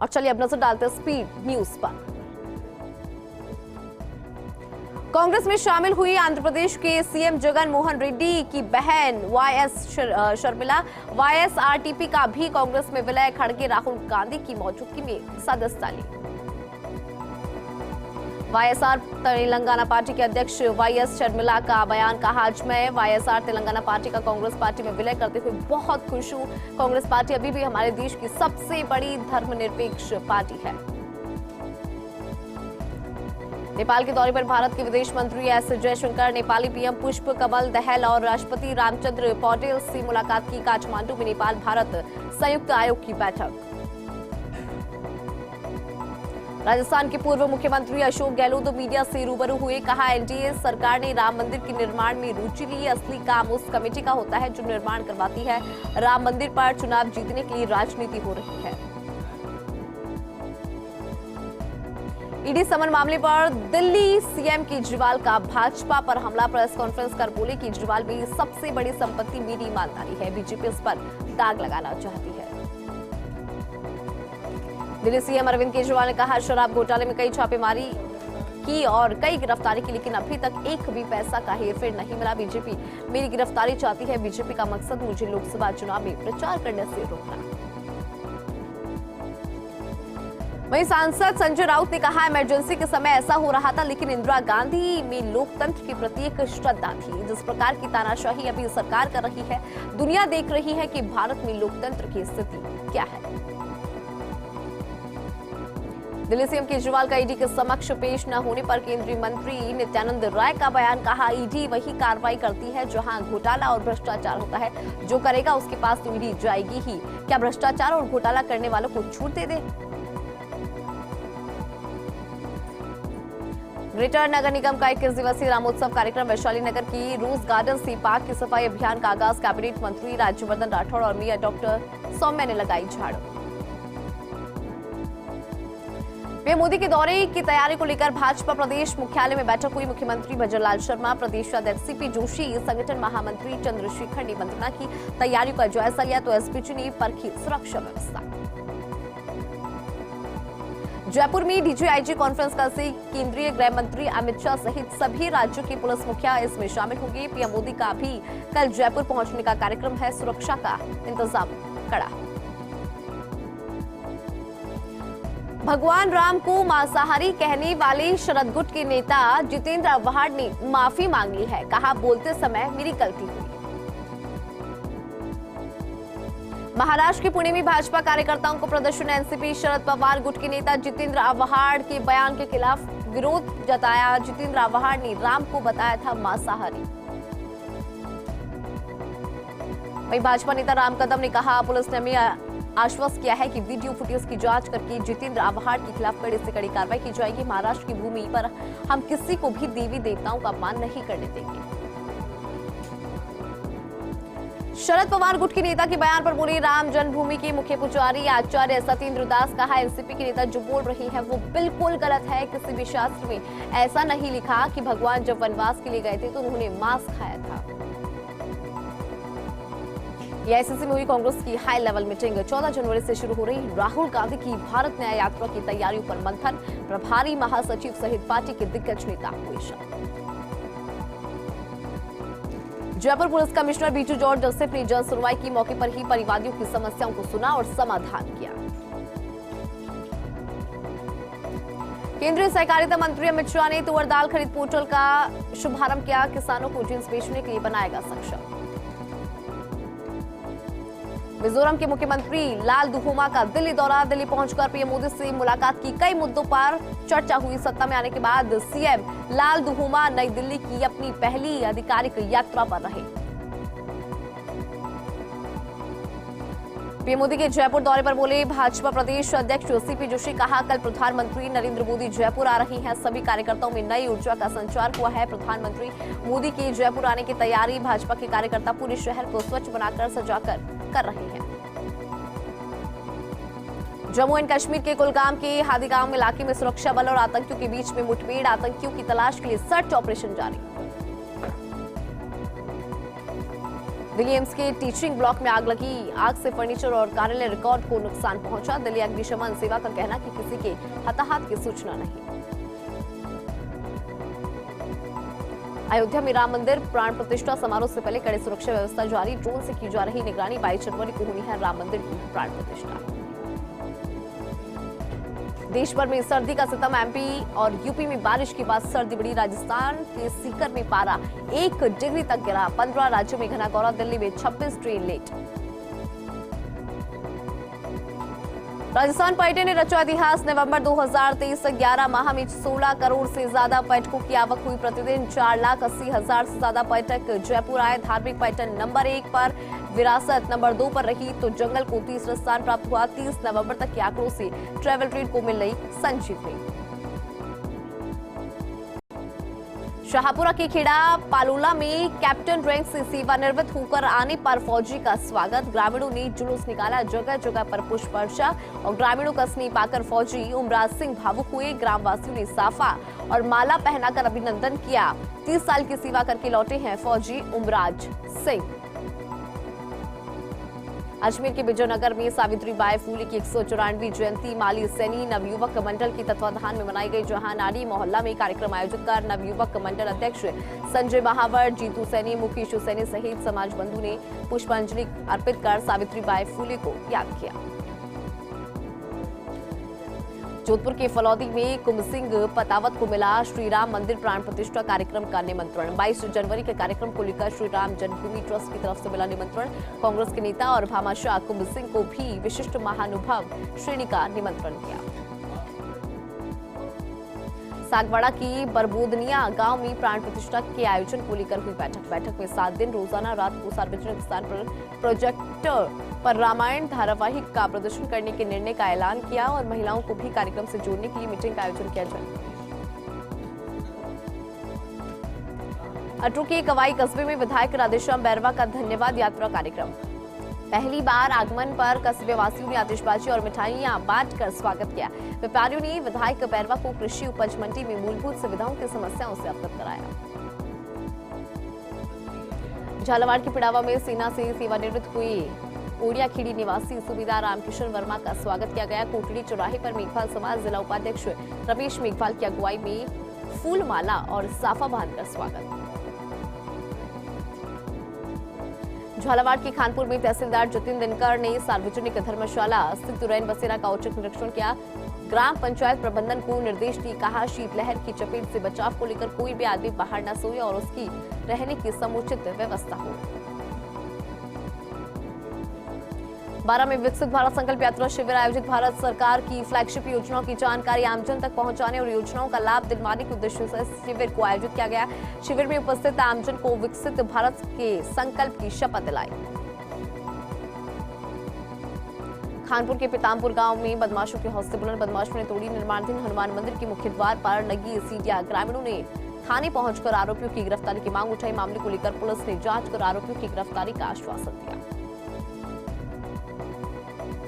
और चलिए अब नजर डालते हैं स्पीड न्यूज पर। कांग्रेस में शामिल हुई आंध्र प्रदेश के सीएम जगन मोहन रेड्डी की बहन वाईएस शर्मिला वाईएसआरटीपी का भी कांग्रेस में विलय। खड़गे राहुल गांधी की मौजूदगी में सदस्यता ली। वाईएसआर तेलंगाना पार्टी के अध्यक्ष वाईएस शर्मिला का बयान कहा, आज मैं वाईएसआर तेलंगाना पार्टी का कांग्रेस पार्टी में विलय करते हुए बहुत खुश हूं। कांग्रेस पार्टी अभी भी हमारे देश की सबसे बड़ी धर्मनिरपेक्ष पार्टी है। नेपाल के दौरे पर भारत के विदेश मंत्री एस जयशंकर, नेपाली पीएम पुष्प कमल दहल और राष्ट्रपति रामचंद्र पौडेल से मुलाकात की। काठमांडू में नेपाल भारत संयुक्त आयोग की बैठक। राजस्थान के पूर्व मुख्यमंत्री अशोक गहलोत मीडिया से रूबरू हुए। कहा, एनडीए सरकार ने राम मंदिर के निर्माण में रुचि ली। असली काम उस कमेटी का होता है जो निर्माण करवाती है। राम मंदिर पर चुनाव जीतने के लिए राजनीति हो रही है। ईडी समन मामले पर दिल्ली सीएम केजरीवाल का भाजपा पर हमला। प्रेस कॉन्फ्रेंस कर बोले, केजरीवाल में सबसे बड़ी संपत्ति मेरी ईमानदारी है। बीजेपी इस पर दाग लगाना चाहती है। दिल्ली सीएम अरविंद केजरीवाल ने कहा, शराब घोटाले में कई छापेमारी की और कई गिरफ्तारी की, लेकिन अभी तक एक भी पैसा का हेरफेर नहीं मिला। बीजेपी मेरी गिरफ्तारी चाहती है। बीजेपी का मकसद मुझे लोकसभा चुनाव में प्रचार करने से रोकना। वहीं सांसद संजय राउत ने कहा, इमरजेंसी के समय ऐसा हो रहा था, लेकिन इंदिरा गांधी में लोकतंत्र के प्रति एक श्रद्धा थी। जिस प्रकार की तानाशाही अभी सरकार कर रही है, दुनिया देख रही है कि भारत में लोकतंत्र की स्थिति क्या है। दिल्ली सीएम केजरीवाल का ईडी के समक्ष पेश न होने पर केंद्रीय मंत्री नित्यानंद राय का बयान। कहा, ईडी वही कार्रवाई करती है जहां घोटाला और भ्रष्टाचार होता है। जो करेगा उसके पास तो ईडी जाएगी ही। क्या भ्रष्टाचार और घोटाला करने वालों को छूट दे दे? ग्रेटर नगर निगम का 21 दिवसीय रामोत्सव कार्यक्रम। वैशाली नगर की रोज गार्डन सी पार्क की सफाई अभियान का आगाज। कैबिनेट मंत्री राज्यवर्धन राठौड़ और मेयर डॉक्टर सौम्या ने लगाई झाड़ू। पीएम मोदी के दौरे की तैयारी को लेकर भाजपा प्रदेश मुख्यालय में बैठक हुई। मुख्यमंत्री भजनलाल शर्मा, प्रदेश अध्यक्ष सीपी जोशी, संगठन महामंत्री चंद्रशेखर ने मंत्रणा की। तैयारियों का जायजा लिया तो एसपीजी ने परखी सुरक्षा व्यवस्था। जयपुर में डीजीआईजी कॉन्फ्रेंस कल से केंद्रीय गृह मंत्री अमित शाह सहित सभी राज्यों के पुलिस मुखिया इसमें शामिल होंगे। पीएम मोदी का भी कल जयपुर पहुंचने का कार्यक्रम है। सुरक्षा का इंतजाम कड़ा। भगवान राम को मांसाहारी कहने वाले शरद गुट के नेता जितेंद्र आव्हाड ने माफी मांग ली है। कहा, बोलते समय मेरी गलती हुई। महाराष्ट्र के पुणे में भाजपा कार्यकर्ताओं को प्रदर्शन। एनसीपी शरद पवार गुट के नेता जितेंद्र आव्हाड के बयान के खिलाफ विरोध जताया। जितेंद्र आव्हाड ने राम को बताया था मांसाहारी। वहीं भाजपा नेता राम कदम ने कहा, पुलिस ने हमें आश्वस्त किया है कि वीडियो फुटेज की जांच करके जितेंद्र आव्हाड के खिलाफ कड़ी से कड़ी कार्रवाई की जाएगी। महाराष्ट्र की भूमि पर हम किसी को भी देवी देवताओं का अपमान नहीं करने देंगे। शरद पवार गुट के नेता के बयान पर बोले, राम जन्मभूमि के मुख्य पुजारी आचार्य सत्येंद्र दास। कहा, एनसीपी के नेता जो बोल रहे हैं वो बिल्कुल गलत है। किसी भी शास्त्र में ऐसा नहीं लिखा कि भगवान जब वनवास के लिए गए थे तो उन्होंने मांस खाया था। एआईसीसी में हुई कांग्रेस की हाई लेवल मीटिंग। 14 जनवरी से शुरू हो रही राहुल गांधी की भारत न्याय यात्रा की तैयारियों पर मंथन। प्रभारी महासचिव सहित पार्टी के दिग्गज नेता हुए शामिल। Jaipur police commissioner Bittu George Joseph ने जन सुनवाई की। मौके पर ही परिवादियों की समस्याओं को सुना और समाधान किया। केंद्रीय सहकारिता मंत्री अमित शाह ने तुअर दाल खरीद पोर्टल का शुभारंभ किया। किसानों को जिन्स बेचने के लिए बनाएगा सक्षम। मिजोरम के मुख्यमंत्री लाल दुहोमा का दिल्ली दौरा। दिल्ली पहुंचकर पीएम मोदी से मुलाकात की। कई मुद्दों पर चर्चा हुई। सत्ता में आने के बाद सीएम लाल दुहोमा नई दिल्ली की अपनी पहली आधिकारिक यात्रा पर रहे। पीएम मोदी के जयपुर दौरे पर बोले भाजपा प्रदेश अध्यक्ष सीपी जोशी। कहा, कल प्रधानमंत्री नरेंद्र मोदी जयपुर आ रही हैं। सभी कार्यकर्ताओं में नई ऊर्जा का संचार हुआ है। प्रधानमंत्री मोदी के जयपुर आने की तैयारी भाजपा के कार्यकर्ता पूरे शहर को स्वच्छ बनाकर सजाकर कर रहे हैं। जम्मू एंड कश्मीर के कुलगाम के हादीगांव इलाके में सुरक्षा बल और आतंकियों के बीच में मुठभेड़। आतंकियों की तलाश के लिए सर्च ऑपरेशन जारी। दिल्ली एम्स के टीचिंग ब्लॉक में आग लगी। आग से फर्नीचर और कार्यालय रिकॉर्ड को नुकसान पहुंचा। दिल्ली अग्निशमन सेवा का कहना कि किसी के हताहत की सूचना नहीं। अयोध्या में राम मंदिर प्राण प्रतिष्ठा समारोह से पहले कड़ी सुरक्षा व्यवस्था जारी। ड्रोन से की जा रही निगरानी। 22 जनवरी को होनी है राम मंदिर की प्राण प्रतिष्ठा। देश भर में सर्दी का सितम। एमपी और यूपी में बारिश के बाद सर्दी बढ़ी। राजस्थान के सीकर में पारा 1 डिग्री तक गिरा। 15 राज्यों में घना कोहरा। दिल्ली में 26 ट्रेन लेट। राजस्थान पर्यटन ने रचा इतिहास। नवंबर 2023 तक 11 माह में 16 करोड़ से ज्यादा पर्यटकों की आवक हुई। प्रतिदिन 4,80,000 से ज्यादा पर्यटक जयपुर आए। धार्मिक पर्यटन नंबर 1 पर, विरासत नंबर 2 पर रही तो जंगल को तीसरा स्थान प्राप्त हुआ। 30 नवंबर तक के आंकड़ों से ट्रैवल ट्रेड को मिल रही संजीवनी। शाहपुरा के खेड़ा पालोला में कैप्टन रैंक से सेवानिवृत्त होकर आने पर फौजी का स्वागत। ग्रामीणों ने जुलूस निकाला। जगह जगह पर पुष्प वर्षा और ग्रामीणों का स्नेह पाकर फौजी उमराज सिंह भावुक हुए। ग्रामवासियों ने साफा और माला पहनाकर अभिनंदन किया। 30 साल की सेवा करके लौटे हैं फौजी उमराज सिंह। अजमेर के विजयनगर में सावित्रीबाई फूले की 194वीं जयंती माली सैनी नवयुवक मंडल के तत्वाधान में मनाई गई। जहां नारी मोहल्ला में कार्यक्रम आयोजित कर नवयुवक मंडल अध्यक्ष संजय महावर, जीतू सैनी, मुकेश सैनी सहित समाज बंधु ने पुष्पांजलि अर्पित कर सावित्रीबाई फूले को याद किया। जोधपुर के फलौदी में कुंभ सिंह पतावत को मिला श्री राम मंदिर प्राण प्रतिष्ठा कार्यक्रम का निमंत्रण। 22 जनवरी के कार्यक्रम को लेकर श्री राम जन्मभूमि ट्रस्ट की तरफ से मिला निमंत्रण। कांग्रेस के नेता और भामाशाह कुंभ सिंह को भी विशिष्ट महानुभाव श्रेणी का निमंत्रण किया। सागवाड़ा की बरबोदनिया गांव में प्राण प्रतिष्ठा के आयोजन को लेकर हुई बैठक में 7 दिन रोजाना रात को सार्वजनिक स्थान पर प्रोजेक्टर पर रामायण धारावाहिक का प्रदर्शन करने के निर्णय का ऐलान किया और महिलाओं को भी कार्यक्रम से जोड़ने के लिए मीटिंग का आयोजन किया जाए। अटरू के कवाई कस्बे में विधायक राधेश्याम बैरवा का धन्यवाद यात्रा कार्यक्रम। पहली बार आगमन पर कस्बे वासियों ने आतिशबाजी और मिठाइयां बांटकर स्वागत किया। व्यापारियों ने विधायक बैरवा को कृषि उपज मंडी में मूलभूत सुविधाओं की समस्याओं से अवगत कराया। झालावाड़ के पिड़ावा में सेना से सेवानिवृत्त हुए ओडियाखेड़ी निवासी सूबेदार रामकिशन वर्मा का स्वागत किया गया। कोटड़ी चौराहे पर मेघवाल समाज जिला उपाध्यक्ष रमेश मेघवाल की अगुवाई में फूल माला और साफा बांधकर स्वागत। झालावाड़ के खानपुर में तहसीलदार जतिन दिनकर ने सार्वजनिक धर्मशाला स्थित रैन बसेरा का औचक निरीक्षण किया। ग्राम पंचायत प्रबंधन को निर्देश दिए। कहा शीतलहर की चपेट से बचाव को लेकर कोई भी आदमी बाहर न सोए और उसकी रहने की समुचित व्यवस्था हो। 12 में विकसित भारत संकल्प यात्रा शिविर आयोजित। भारत सरकार की फ्लैगशिप योजनाओं की जानकारी आमजन तक पहुंचाने और योजनाओं का लाभ दिलवाने के उद्देश्य से शिविर को आयोजित किया गया। शिविर में उपस्थित आमजन को विकसित भारत के संकल्प की शपथ दिलाई। खानपुर के पीतामपुर गांव में बदमाशों के हौसले बुलंद। बदमाशों ने तोड़ी निर्माणाधीन हनुमान मंदिर के मुख्य द्वार पर लगी सीढ़ियां। ग्रामीणों ने थाने पहुंचकर आरोपियों की गिरफ्तारी की मांग उठाई। मामले को लेकर पुलिस ने जांच कर आरोपियों की गिरफ्तारी का आश्वासन दिया।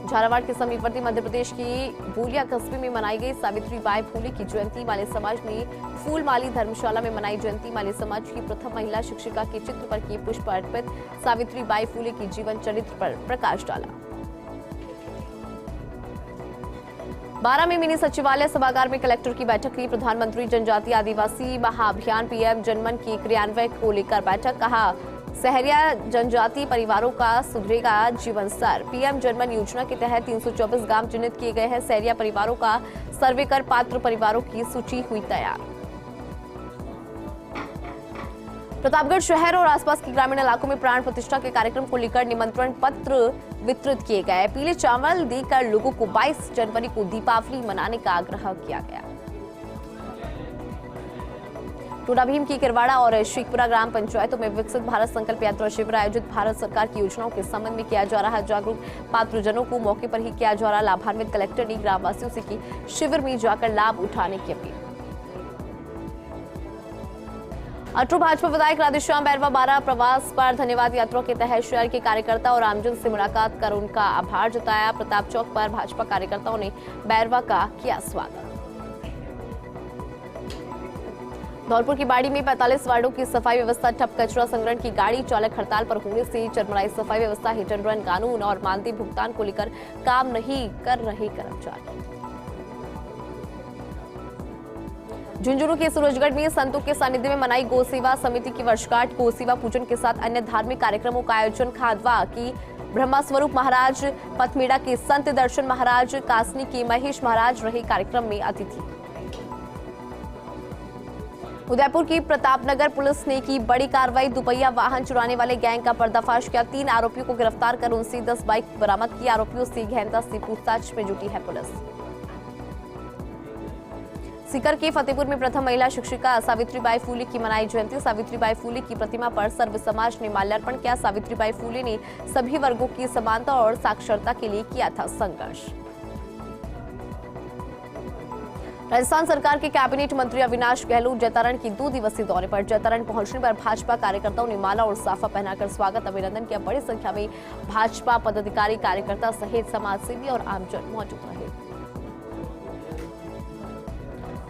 झालावाड़ के समीपवर्ती मध्य प्रदेश की बोलिया कस्बे में मनाई गई सावित्रीबाई फूले की जयंती। माली समाज ने फूलमाली धर्मशाला में मनाई जयंती। माली समाज की प्रथम महिला शिक्षिका के चित्र पर किए पुष्प अर्पित। सावित्रीबाई फूले की जीवन चरित्र पर प्रकाश डाला। 12 में मिनी सचिवालय सभागार में कलेक्टर की बैठक हुई। प्रधानमंत्री जनजातीय आदिवासी महाअभियान पीएम जनमन की क्रियान्वयन को लेकर बैठक। कहा सहरिया जनजातीय परिवारों का सुधरेगा जीवन स्तर। पीएम जनमन योजना के तहत 324 गांव चिन्हित किए गए हैं। सहरिया परिवारों का सर्वे कर पात्र परिवारों की सूची हुई तैयार। प्रतापगढ़ शहर और आसपास के ग्रामीण इलाकों में प्राण प्रतिष्ठा के कार्यक्रम को लेकर निमंत्रण पत्र वितरित किए गए। पीले चावल देकर लोगों को 22 जनवरी को दीपावली मनाने का आग्रह किया गया। टोडा भीम की किरवाड़ा और शेखपुरा ग्राम पंचायतों में विकसित भारत संकल्प यात्रा शिविर आयोजित। भारत सरकार की योजनाओं के संबंध में किया जा रहा जागरूक। पात्रजनों को मौके पर ही किया जा रहा लाभान्वित। कलेक्टर ने ग्रामवासियों से की शिविर में जाकर लाभ उठाने की अपील। अटरू भाजपा विधायक राधेश्याम बैरवा 12 प्रवास पर धन्यवाद यात्रा के तहत शहर के कार्यकर्ता और आमजन से मुलाकात कर उनका आभार जताया। प्रताप चौक पर भाजपा कार्यकर्ताओं ने बैरवा का किया स्वागत। धौलपुर की बाड़ी में 45 वार्डों की सफाई व्यवस्था ठप, कचरा संग्रहण की गाड़ी चालक हड़ताल पर होने से चरमराई सफाई व्यवस्था, हिट एंड रन कानून और मानदेय भुगतान को लेकर काम नहीं कर रहे कर्मचारी। झुंझुनू के सूरजगढ़ में संतों के सानिध्य में मनाई गौ सेवा समिति की वर्षगांठ। गौ सेवा पूजन के साथ अन्य धार्मिक कार्यक्रमों का आयोजन। खादवा की ब्रह्मा स्वरूप महाराज, पथमेड़ा के संत दर्शन महाराज, कासनी के महेश महाराज रहे कार्यक्रम में अतिथि। उदयपुर की प्रतापनगर पुलिस ने की बड़ी कार्रवाई। दुपहिया वाहन चुराने वाले गैंग का पर्दाफाश किया। 3 आरोपियों को गिरफ्तार कर उनसे 10 बाइक बरामद की। आरोपियों से गहनता से पूछताछ में जुटी है पुलिस। सीकर के फतेहपुर में प्रथम महिला शिक्षिका सावित्रीबाई फूले की मनाई जयंती। सावित्रीबाई फूले की प्रतिमा पर सर्व समाज ने माल्यार्पण किया। सावित्रीबाई फूले ने सभी वर्गों की समानता और साक्षरता के लिए किया था संघर्ष। राजस्थान सरकार के कैबिनेट मंत्री अविनाश गहलोत जैतारण की 2 दिवसीय दौरे पर। जैतारण पहुंचने पर भाजपा कार्यकर्ताओं ने माला और साफा पहनाकर स्वागत, अभिनंदन किया। बड़ी संख्या में भाजपा पदाधिकारी, कार्यकर्ता सहित समाजसेवी और आमजन मौजूद रहे।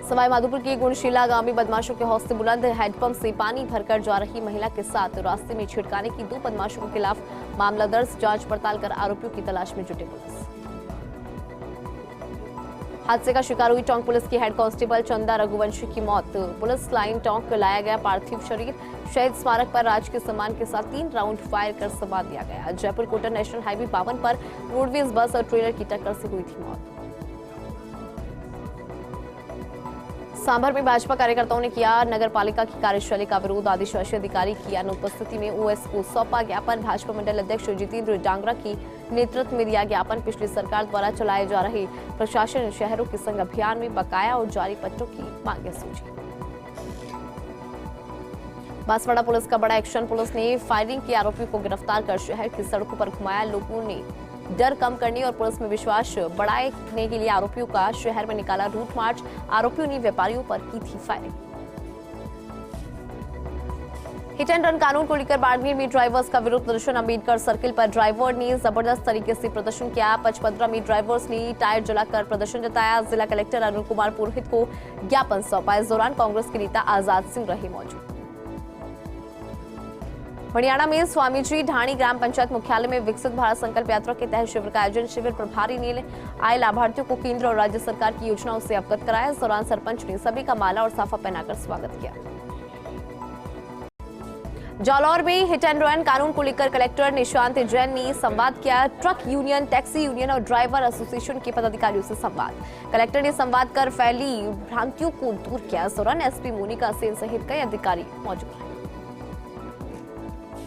सवाई माधोपुर के गुणशीला गांव में बदमाशों के हौसले बुलंद। हैंडपंप से पानी भरकर जा रही महिला के साथ रास्ते में छिड़काने की 2 बदमाशों के खिलाफ मामला दर्ज। जांच पड़ताल कर आरोपियों की तलाश में जुटे पुलिस। हादसे का शिकार हुई टोंक पुलिस की हेड कांस्टेबल चंदा रघुवंशी की मौत। पुलिस लाइन टोंक लाया गया पार्थिव शरीर। शहीद स्मारक पर राजकीय सम्मान के साथ 3 राउंड फायर कर सम्मान दिया गया। जयपुर कोटा नेशनल हाईवे 52 पर रोडवेज बस और ट्रेलर की टक्कर से हुई थी मौत। सांभर में भाजपा कार्यकर्ताओं ने किया नगर पालिका की कार्यशैली का विरोध। आदिवासी अधिकारी की अनुपस्थिति में ओएस को सौंपा ज्ञापन। भाजपा मंडल अध्यक्ष जितेंद्र डांगरा की नेतृत्व में दिया ज्ञापन। पिछली सरकार द्वारा चलाए जा रहे प्रशासन शहरों के संग अभियान में बकाया और जारी पट्टों की मांगे सूची। बांसवाड़ा पुलिस का बड़ा एक्शन। पुलिस ने फायरिंग के आरोपियों को गिरफ्तार कर शहर की सड़कों पर घुमाया। लोगों ने डर कम करने और पुलिस में विश्वास बढ़ाने के लिए आरोपियों का शहर में निकाला रूट मार्च। आरोपियों ने व्यापारियों पर की थी फायरिंग। हिट एंड रन कानून को लेकर बाड़मेर में ड्राइवर्स का विरोध प्रदर्शन। अम्बेडकर सर्किल पर ड्राइवर ने जबरदस्त तरीके से प्रदर्शन किया। पचपदरा में ड्राइवर्स ने टायर जलाकर प्रदर्शन जताया। जिला कलेक्टर अरुण कुमार पुरोहित को ज्ञापन सौंपा। इस दौरान कांग्रेस के नेता आजाद सिंह रहे मौजूद। हरियाणा में स्वामीजी ढाणी ग्राम पंचायत मुख्यालय में विकसित भारत संकल्प यात्रा के तहत शिविर का आयोजन। शिविर प्रभारी ने आए लाभार्थियों को केंद्र और राज्य सरकार की योजनाओं से अवगत कराया। इस दौरान सरपंच ने सभी का माला और साफा पहनाकर स्वागत किया। जालौर में हिट एंड रन कानून को लेकर कलेक्टर निशांत जैन ने संवाद किया। ट्रक यूनियन, टैक्सी यूनियन और ड्राइवर एसोसिएशन के पदाधिकारियों से संवाद। कलेक्टर ने संवाद कर फैली भ्रांतियों को दूर किया। इस दौरान एसपी मोनिका सेन सहित कई अधिकारी मौजूद रहे।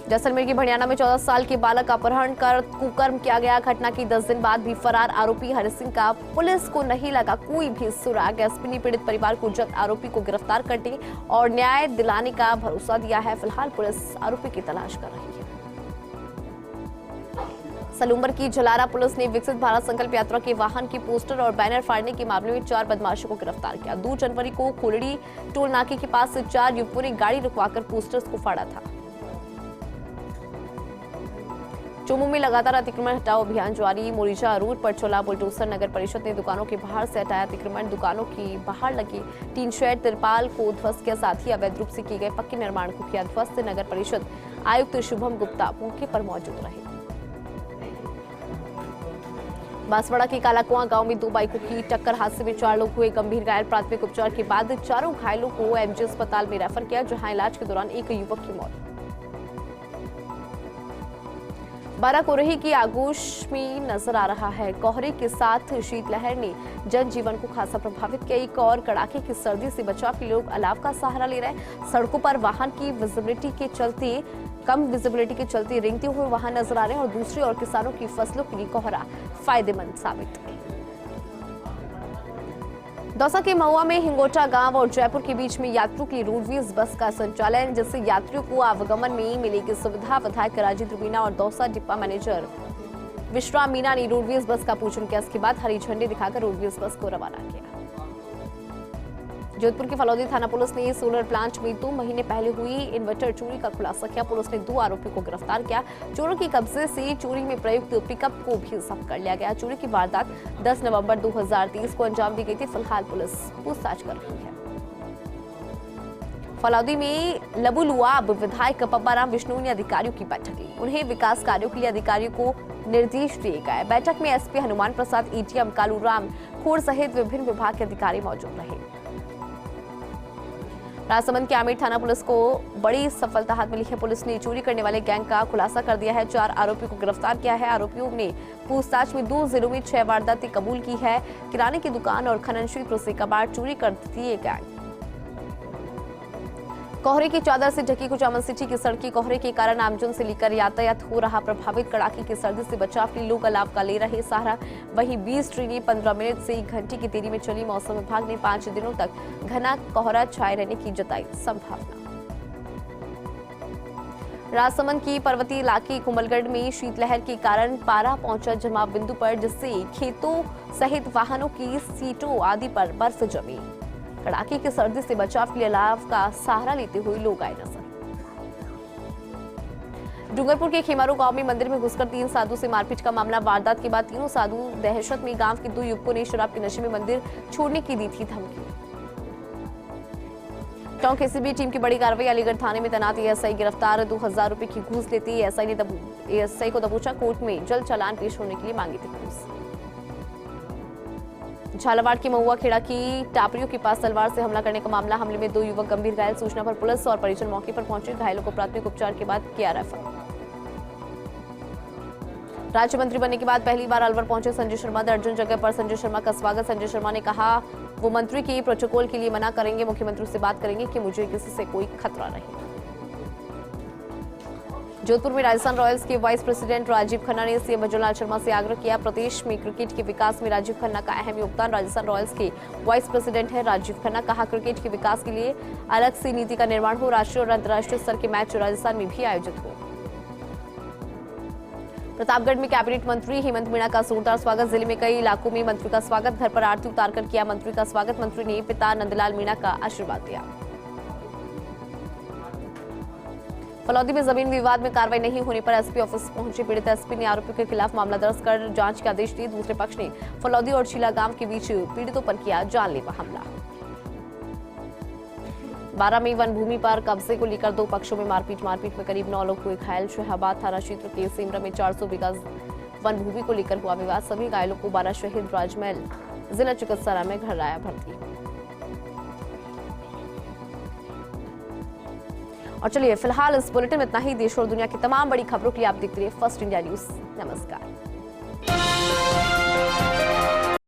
जैसलमेर की भड़ियाना में 14 साल के बालक अपहरण कर कुकर्म किया गया। घटना की 10 दिन बाद भी फरार आरोपी हरि सिंह का पुलिस को नहीं लगा कोई भी सुराग। एसपी ने पीड़ित परिवार को जल्द आरोपी को गिरफ्तार करने और न्याय दिलाने का भरोसा दिया है। फिलहाल पुलिस आरोपी की तलाश कर रही है। सलूम्बर की जलारा पुलिस ने विकसित भारत संकल्प यात्रा के वाहन की पोस्टर और बैनर फाड़ने के मामले में 4 बदमाशों को गिरफ्तार किया। 2 जनवरी को खोलड़ी टोल नाके के पास से 4 युवकों ने गाड़ी रुकवाकर पोस्टर्स को फाड़ा था। चोमू में लगातार अतिक्रमण हटाओ अभियान जारी। मोरिजा रोड पर चला बुलडोजर। नगर परिषद ने दुकानों के बाहर से हटाया अतिक्रमण। दुकानों की बाहर लगे टीन शेड, तिरपाल को ध्वस्त किया। साथ ही अवैध रूप से किए गए पक्के निर्माण को किया ध्वस्त। नगर परिषद आयुक्त शुभम गुप्ता मौके पर मौजूद रहे। बांसवाड़ा के कालाकुआं गांव में 2 बाइकों की टक्कर। हादसे में 4 लोग हुए गंभीर घायल। प्राथमिक उपचार के बाद चारों घायलों को एमजी अस्पताल में रेफर किया, जहां इलाज के दौरान एक युवक की मौत। बारह कोहरे की आगोश में नजर आ रहा है। कोहरे के साथ शीतलहर ने जनजीवन को खासा प्रभावित किया। एक और कड़ाके की सर्दी से बचाव के लोग अलाव का सहारा ले रहे हैं। सड़कों पर वाहन की विजिबिलिटी के चलते कम विजिबिलिटी के चलते रेंगते हुए वाहन नजर आ रहे हैं और दूसरी ओर किसानों की फसलों के लिए कोहरा फायदेमंद साबित। दौसा के महुआ में हिंगोटा गांव और जयपुर के बीच में यात्रियों के लिए रोडवेज बस का संचालन, जिससे यात्रियों को आवागमन में मिलेगी सुविधा। विधायक राजेंद्र मीणा और दौसा डिपो मैनेजर विश्राम मीणा ने रोडवेज बस का पूजन किया। इसके बाद हरी झंडी दिखाकर रोडवेज बस को रवाना किया। जोधपुर की फलौदी थाना पुलिस ने सोलर प्लांट में 2 महीने पहले हुई इन्वर्टर चोरी का खुलासा किया। पुलिस ने 2 आरोपियों को गिरफ्तार किया। चोरों के कब्जे से चोरी में प्रयुक्त पिकअप को भी जब्त कर लिया गया। चोरी की वारदात 10 नवंबर 2023 को अंजाम दी गई थी। फिलहाल पुलिस पूछताछ कर रही है। फलौदी में लबुलुआब विधायक पब्बाराम विष्णु ने अधिकारियों की बैठक ली। उन्हें विकास कार्यों के लिए अधिकारियों को निर्देश दिए गए। बैठक में एसपी हनुमान प्रसाद, एटीएम कालूराम खोड़ सहित विभिन्न विभाग के अधिकारी मौजूद रहे। राजसमंद के आमेर थाना पुलिस को बड़ी सफलता हाथ मिली है। पुलिस ने चोरी करने वाले गैंग का खुलासा कर दिया है। 4 आरोपियों को गिरफ्तार किया है। आरोपियों ने पूछताछ में 2 जिलों में 6 वारदातें कबूल की है। किराने की दुकान और खनन क्षेत्र से कबाड़ चोरी करती है गैंग। कोहरे की चादर से ढकी कुचामन सिटी की सड़कें कोहरे के कारण आमजन से लेकर यातायात हो रहा प्रभावित। कड़ाके की सर्दी से बचाव के लिए लोग अलाव का ले रहे सहारा। वहीं 20 ट्रेनें 15 मिनट से 1 घंटे की देरी में चली। मौसम विभाग ने 5 दिनों तक घना कोहरा छाए रहने की जताई संभावना। राजसमंद की पर्वतीय इलाके कुंभलगढ़ में शीतलहर के कारण पारा पहुंचा जमाव बिंदु पर, जिससे खेतों सहित वाहनों की सीटों आदि पर बर्फ जमी। कड़ाके की सर्दी से बचाव के लिए अलाव का सहारा लेते हुए लोग आए नजर। डूंगरपुर के खेमारू गांव में मंदिर में घुसकर 3 साधु से मारपीट का मामला। वारदात के बाद तीनों साधु दहशत में गांव के 2 युवकों ने शराब के नशे में मंदिर छोड़ने की दी थी धमकी। टोंक एसीबी टीम की बड़ी कार्रवाई। अलीगढ़ थाने में तैनात एएसआई गिरफ्तार। 2000 रुपए की घूस लेते एएसआई को दबोचा। कोर्ट में जल्द चालान पेश होने के लिए मांगी थी घूस। झालावाड़ के महुआ खेड़ा की टापरियों के पास तलवार से हमला करने का मामला। हमले में 2 युवक गंभीर घायल। सूचना पर पुलिस और परिजन मौके पर पहुंचे। घायलों को प्राथमिक उपचार के बाद किया रेफर। राज्य मंत्री बनने के बाद पहली बार अलवर पहुंचे संजय शर्मा। दर्जन जगह पर संजय शर्मा का स्वागत। संजय शर्मा ने कहा वो मंत्री के प्रोटोकॉल के लिए मना करेंगे। मुख्यमंत्री से बात करेंगे कि मुझे किसी से कोई खतरा नहीं। जोधपुर में राजस्थान रॉयल्स के वाइस प्रेसिडेंट राजीव खन्ना ने सीएम भजनलाल शर्मा से आग्रह किया। प्रदेश में क्रिकेट के विकास में राजीव खन्ना का अहम योगदान। राजस्थान रॉयल्स के वाइस प्रेसिडेंट है राजीव खन्ना। कहा क्रिकेट के विकास के लिए अलग से नीति का निर्माण हो। राष्ट्रीय और अंतर्राष्ट्रीय स्तर के मैच राजस्थान में भी आयोजित हो। प्रतापगढ़ में कैबिनेट मंत्री हेमंत मीणा का जोरदार स्वागत। जिले में कई इलाकों में मंत्री का स्वागत। घर पर आरती उतारकर किया मंत्री का स्वागत। मंत्री ने पिता नंदलाल मीणा का आशीर्वाद दिया। फलौदी में जमीन विवाद में कार्रवाई नहीं होने पर एसपी ऑफिस पहुंचे पीड़ित एसपी ने आरोपियों के खिलाफ मामला दर्ज कर जांच के आदेश दिए। दूसरे पक्ष ने फलौदी और शीला गांव के बीच पीड़ितों पर किया जानलेवा हमला। 12 में वन भूमि पर कब्जे को लेकर 2 पक्षों में मारपीट में करीब 9 लोग हुए घायल। शहाबाद थाना क्षेत्र के सेमरा में 400 बीघा वन भूमि को लेकर हुआ विवाद। सभी घायलों को 12 शहीद राजमहल जिला चिकित्सालय में कराया भर्ती। और चलिए फिलहाल इस बुलेटिन में इतना ही। देश और दुनिया की तमाम बड़ी खबरों के लिए आप देखते रहिए फर्स्ट इंडिया न्यूज। नमस्कार।